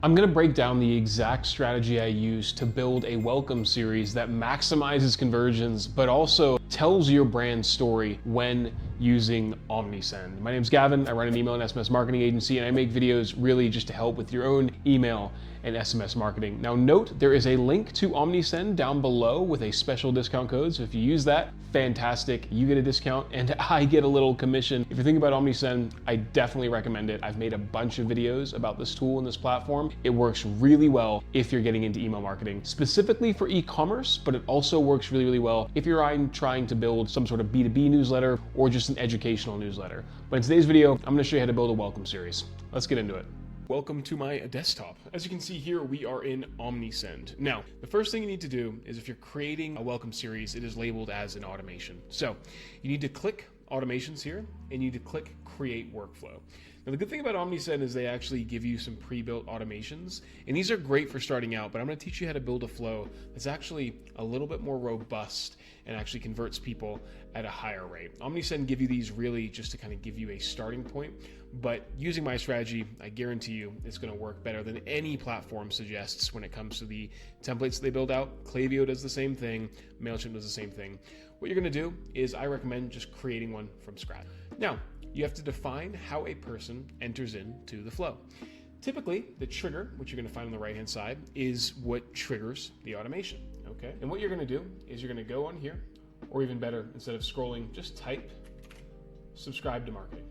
I'm going to break down the exact strategy I use to build a welcome series that maximizes conversions, but also tells your brand story when using Omnisend. My name is Gavin. I run an email and SMS marketing agency, and I make videos really just to help with your own email and SMS marketing. Now note, there is a link to Omnisend down below with a special discount code. So if you use that, fantastic, you get a discount and I get a little commission. If you're thinking about Omnisend, I definitely recommend it. I've made a bunch of videos about this tool and this platform. It works really well if you're getting into email marketing, specifically for e-commerce, but it also works really, really well if you're trying to build some sort of B2B newsletter or just an educational newsletter. But in today's video, I'm gonna show you how to build a welcome series. Let's get into it. Welcome to my desktop. As you can see here, we are in Omnisend. Now, the first thing you need to do is if you're creating a welcome series, it is labeled as an automation. So you need to click automations here and you need to click create workflow. Now, the good thing about Omnisend is they actually give you some pre-built automations, and these are great for starting out, but I'm gonna teach you how to build a flow that's actually a little bit more robust and actually converts people at a higher rate. Omnisend give you these really just to kind of give you a starting point, but using my strategy, I guarantee you it's gonna work better than any platform suggests when it comes to the templates they build out. Klaviyo does the same thing, MailChimp does the same thing. What you're gonna do is I recommend just creating one from scratch. Now, you have to define how a person enters into the flow. Typically, the trigger, which you're gonna find on the right-hand side, is what triggers the automation, okay? And what you're gonna do is you're gonna go on here, or even better, instead of scrolling, just type subscribe to marketing,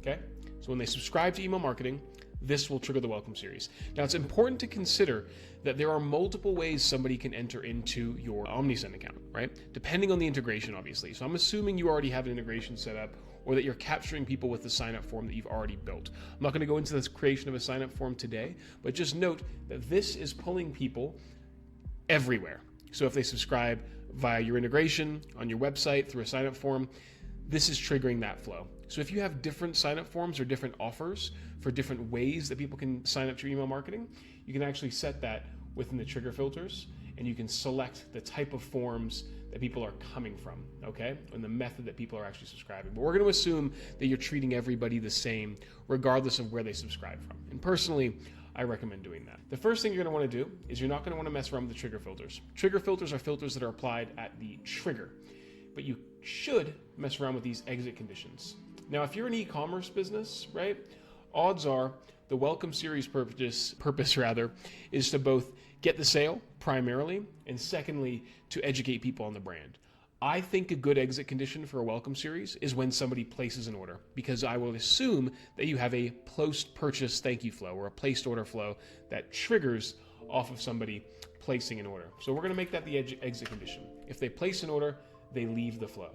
okay? So when they subscribe to email marketing, this will trigger the welcome series. Now, it's important to consider that there are multiple ways somebody can enter into your Omnisend account, right? Depending on the integration, obviously. So I'm assuming you already have an integration set up or that you're capturing people with the sign-up form that you've already built. I'm not gonna go into this creation of a sign-up form today, but just note that this is pulling people everywhere. So if they subscribe via your integration, on your website, through a sign-up form, this is triggering that flow. So if you have different sign-up forms or different offers for different ways that people can sign up to your email marketing, you can actually set that within the trigger filters, and you can select the type of forms that people are coming from, okay? And the method that people are actually subscribing. But we're gonna assume that you're treating everybody the same, regardless of where they subscribe from. And personally, I recommend doing that. The first thing you're gonna wanna do is you're not gonna wanna mess around with the trigger filters. Trigger filters are filters that are applied at the trigger, but you should mess around with these exit conditions. Now, if you're an e-commerce business, right, odds are the welcome series purpose is to both get the sale primarily, and secondly, to educate people on the brand. I think a good exit condition for a welcome series is when somebody places an order, because I will assume that you have a post-purchase thank you flow or a placed order flow that triggers off of somebody placing an order. So we're gonna make that the exit condition. If they place an order, they leave the flow.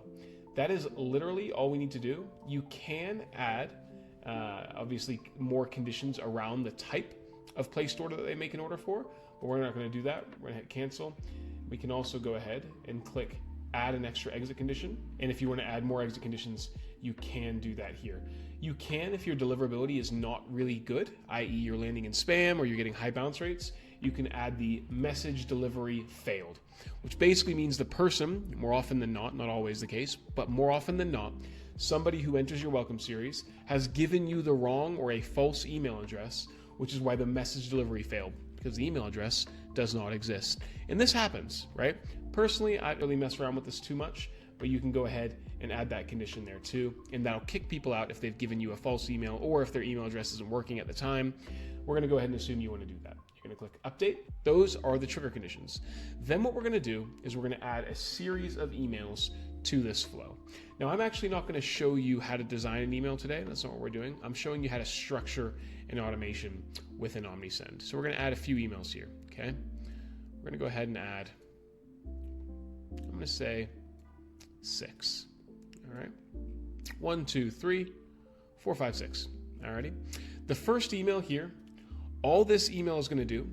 That is literally all we need to do. You can add, obviously, more conditions around the type of placed order that they make an order for, but we're not gonna do that. We're gonna hit cancel. We can also go ahead and click add an extra exit condition. And if you wanna add more exit conditions, you can do that here. You can, if your deliverability is not really good, i.e. you're landing in spam or you're getting high bounce rates, you can add the message delivery failed, which basically means the person, more often than not always the case, but more often than not, somebody who enters your welcome series has given you the wrong or a false email address, which is why the message delivery failed, because the email address does not exist. And this happens, right? Personally, I don't really mess around with this too much, but you can go ahead and add that condition there too, and that'll kick people out if they've given you a false email or if their email address isn't working at the time. We're gonna go ahead and assume you wanna do that. You're gonna click update. Those are the trigger conditions. Then what we're gonna do is we're gonna add a series of emails to this flow. Now, I'm actually not gonna show you how to design an email today. That's not what we're doing. I'm showing you how to structure an automation within Omnisend. So we're gonna add a few emails here, okay? We're gonna go ahead and add, I'm gonna say 6, all right? 1, 2, 3, 4, 5, 6, all righty? The first email here, all this email is gonna do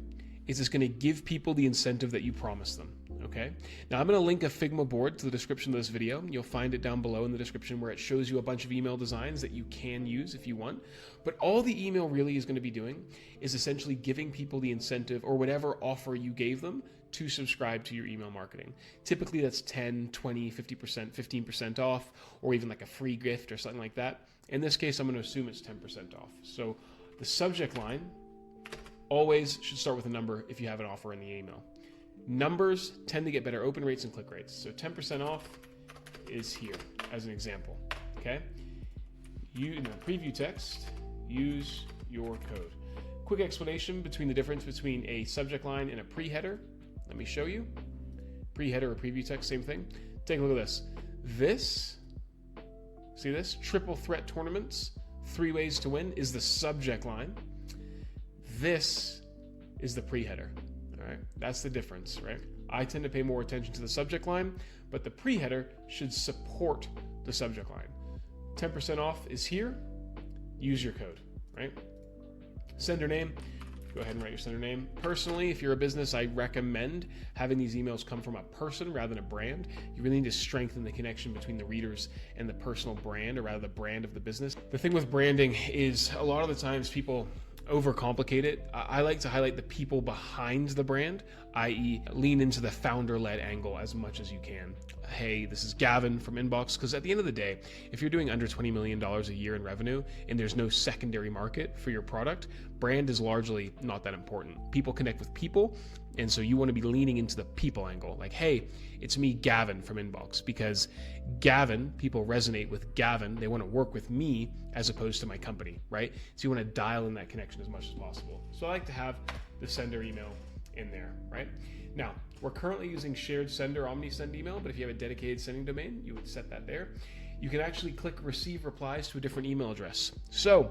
is it's gonna give people the incentive that you promised them, okay? Now I'm gonna link a Figma board to the description of this video. You'll find it down below in the description where it shows you a bunch of email designs that you can use if you want. But all the email really is gonna be doing is essentially giving people the incentive or whatever offer you gave them to subscribe to your email marketing. Typically that's 10, 20, 50%, 15% off, or even like a free gift or something like that. In this case, I'm gonna assume it's 10% off. So the subject line always should start with a number if you have an offer in the email. Numbers tend to get better open rates and click rates. So 10% off is here as an example, okay? In the preview text, use your code. Quick explanation between the difference between a subject line and a pre-header. Let me show you. Pre-header or preview text, same thing. Take a look at this. This, see this? Triple threat tournaments, 3 ways to win is the subject line. This is the pre-header, all right? That's the difference, right? I tend to pay more attention to the subject line, but the pre-header should support the subject line. 10% off is here. Use your code, right? Sender name. Go ahead and write your sender name. Personally, if you're a business, I recommend having these emails come from a person rather than a brand. You really need to strengthen the connection between the readers and the personal brand, or rather the brand of the business. The thing with branding is a lot of the times people overcomplicate it. I like to highlight the people behind the brand, i.e. lean into the founder-led angle as much as you can. Hey, this is Gavin from Inbox, because at the end of the day, if you're doing under $20 million a year in revenue and there's no secondary market for your product, brand is largely not that important. People connect with people, and so you want to be leaning into the people angle. Like, hey, it's me, Gavin from Inbox, because Gavin, people resonate with Gavin. They want to work with me as opposed to my company, right? So you want to dial in that connection as much as possible. So I like to have the sender email in there, right? Now, we're currently using shared sender Omnisend email, but if you have a dedicated sending domain, you would set that there. You can actually click receive replies to a different email address. So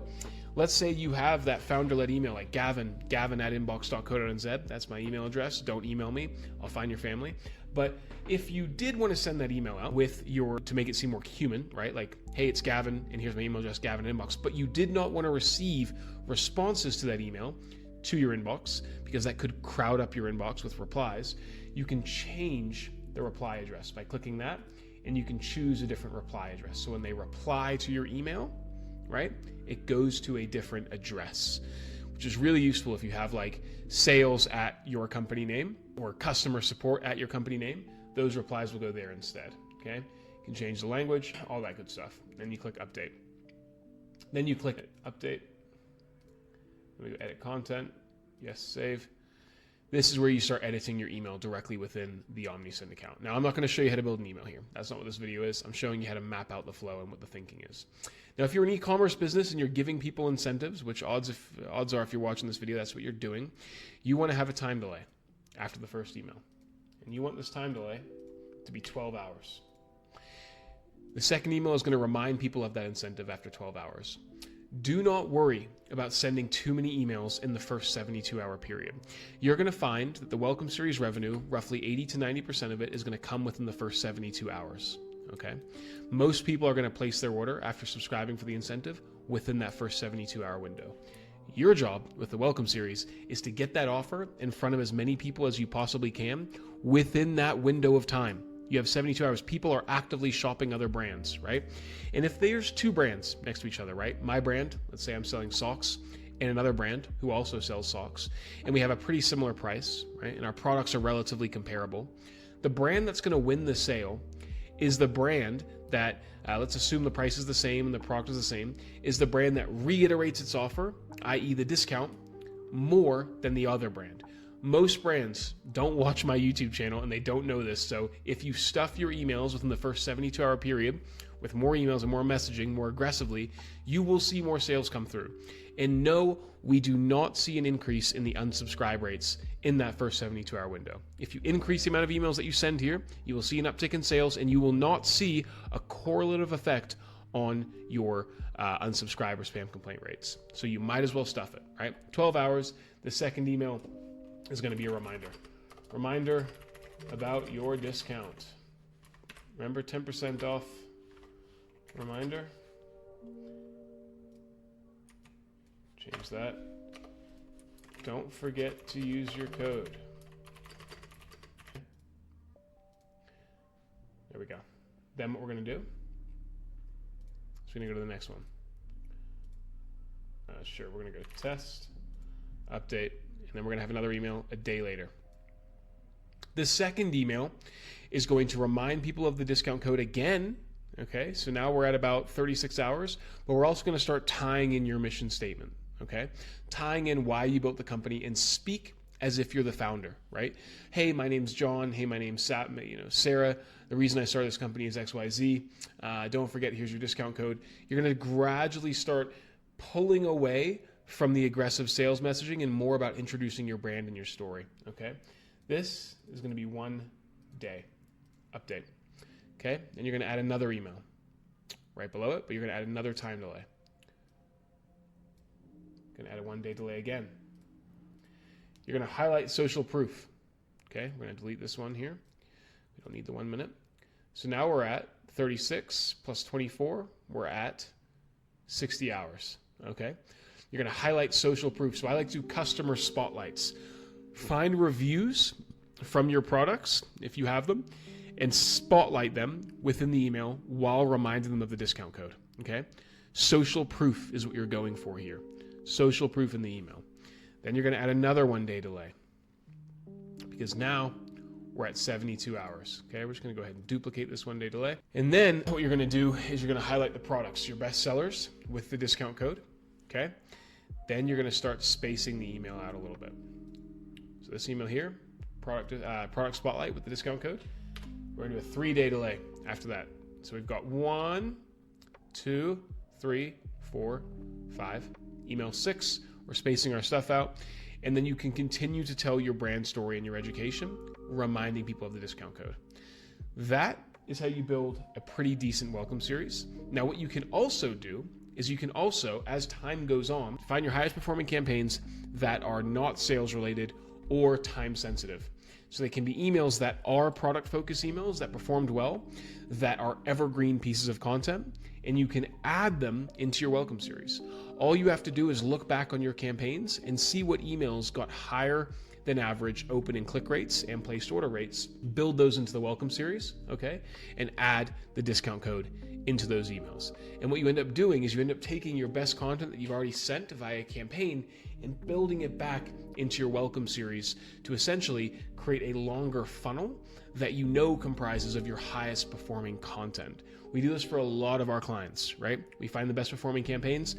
let's say you have that founder-led email like Gavin at inbox.co.nz. That's my email address. Don't email me. I'll find your family. But if you did want to send that email out to make it seem more human, right? Like, hey, it's Gavin, and here's my email address, Gavin at inbox. But you did not want to receive responses to that email to your inbox, because that could crowd up your inbox with replies. You can change the reply address by clicking that, and you can choose a different reply address. So when they reply to your email, right, it goes to a different address, which is really useful if you have like sales at your company name or customer support at your company name. Those replies will go there instead, okay? You can change the language, all that good stuff. Then you click update. Then you click update. Let me go edit content. Yes, save. This is where you start editing your email directly within the Omnisend account. Now, I'm not going to show you how to build an email here. That's not what this video is. I'm showing you how to map out the flow and what the thinking is. Now, if you're an e-commerce business and you're giving people incentives, which odds are if you're watching this video, that's what you're doing, you want to have a time delay after the first email. And you want this time delay to be 12 hours. The second email is going to remind people of that incentive after 12 hours. Do not worry about sending too many emails in the first 72-hour period. You're going to find that the Welcome Series revenue, roughly 80 to 90% of it, is going to come within the first 72 hours. Okay? Most people are going to place their order after subscribing for the incentive within that first 72-hour window. Your job with the Welcome Series is to get that offer in front of as many people as you possibly can within that window of time. You have 72 hours. People are actively shopping other brands, right? And if there's two brands next to each other, right? My brand, let's say I'm selling socks, and another brand who also sells socks, and we have a pretty similar price, right? And our products are relatively comparable. The brand that's going to win the sale is the brand that, let's assume the price is the same and the product is the same, is the brand that reiterates its offer, i.e. the discount, more than the other brand. Most brands don't watch my YouTube channel and they don't know this. So if you stuff your emails within the first 72-hour period with more emails and more messaging more aggressively, you will see more sales come through. And no, we do not see an increase in the unsubscribe rates in that first 72-hour window. If you increase the amount of emails that you send here, you will see an uptick in sales, and you will not see a correlative effect on your unsubscribe or spam complaint rates. So you might as well stuff it, right? 12 hours. The second email is going to be a reminder. Reminder about your discount. Remember, 10% off. Reminder. Change that. Don't forget to use your code. There we go. Then what we're going to do is we're going to go to the next one. Sure, we're going to go to test, update, and then we're going to have another email a day later. The second email is going to remind people of the discount code again. Okay, so now we're at about 36 hours, but we're also going to start tying in your mission statement. okay? Tying in why you built the company and speak as if you're the founder, right? Hey, my name's John. Hey, my name's Sarah. The reason I started this company is XYZ. Don't forget, here's your discount code. You're going to gradually start pulling away from the aggressive sales messaging and more about introducing your brand and your story, okay? This is going to be 1 day update, okay? And you're going to add another email right below it, but you're going to add another time delay. Going to add a 1 day delay again. You're going to highlight social proof, okay? We're going to delete this one here. We don't need the 1 minute. So now we're at 36 plus 24. We're at 60 hours, okay? You're going to highlight social proof. So I like to do customer spotlights. Find reviews from your products, if you have them, and spotlight them within the email while reminding them of the discount code, okay? Social proof is what you're going for here. Social proof in the email. Then you're going to add another 1 day delay because now we're at 72 hours. Okay, we're just going to go ahead and duplicate this 1 day delay. And then what you're going to do is you're going to highlight the products, your best sellers with the discount code. Okay, then you're going to start spacing the email out a little bit. So this email here, product spotlight with the discount code. We're going to do a 3 day delay after that. So we've got 1, 2, 3, 4, 5, email 6. We're spacing our stuff out. And then you can continue to tell your brand story and your education, reminding people of the discount code. That is how you build a pretty decent welcome series. Now, what you can also do is you can also, as time goes on, find your highest performing campaigns that are not sales related or time sensitive. So they can be emails that are product focused emails that performed well, that are evergreen pieces of content, and you can add them into your welcome series. All you have to do is look back on your campaigns and see what emails got higher than average open and click rates and placed order rates, build those into the welcome series, okay? And add the discount code into those emails. And what you end up doing is you end up taking your best content that you've already sent via a campaign and building it back into your welcome series to essentially create a longer funnel that you know comprises of your highest performing content. We do this for a lot of our clients, right? We find the best performing campaigns,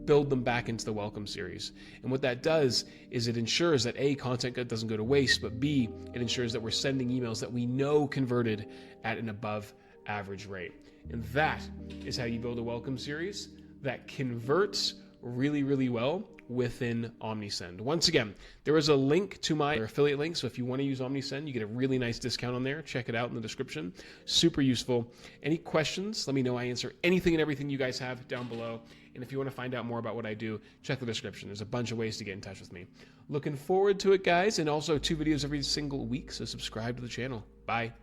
build them back into the welcome series. And what that does is it ensures that A, content doesn't go to waste, but B, it ensures that we're sending emails that we know converted at an above average rate. And that is how you build a welcome series that converts really, really well within Omnisend. Once again, there is a link to my affiliate link. So if you want to use Omnisend, you get a really nice discount on there. Check it out in the description. Super useful. Any questions, let me know. I answer anything and everything you guys have down below. And if you want to find out more about what I do, check the description. There's a bunch of ways to get in touch with me. Looking forward to it, guys. And also 2 videos every single week. So subscribe to the channel. Bye.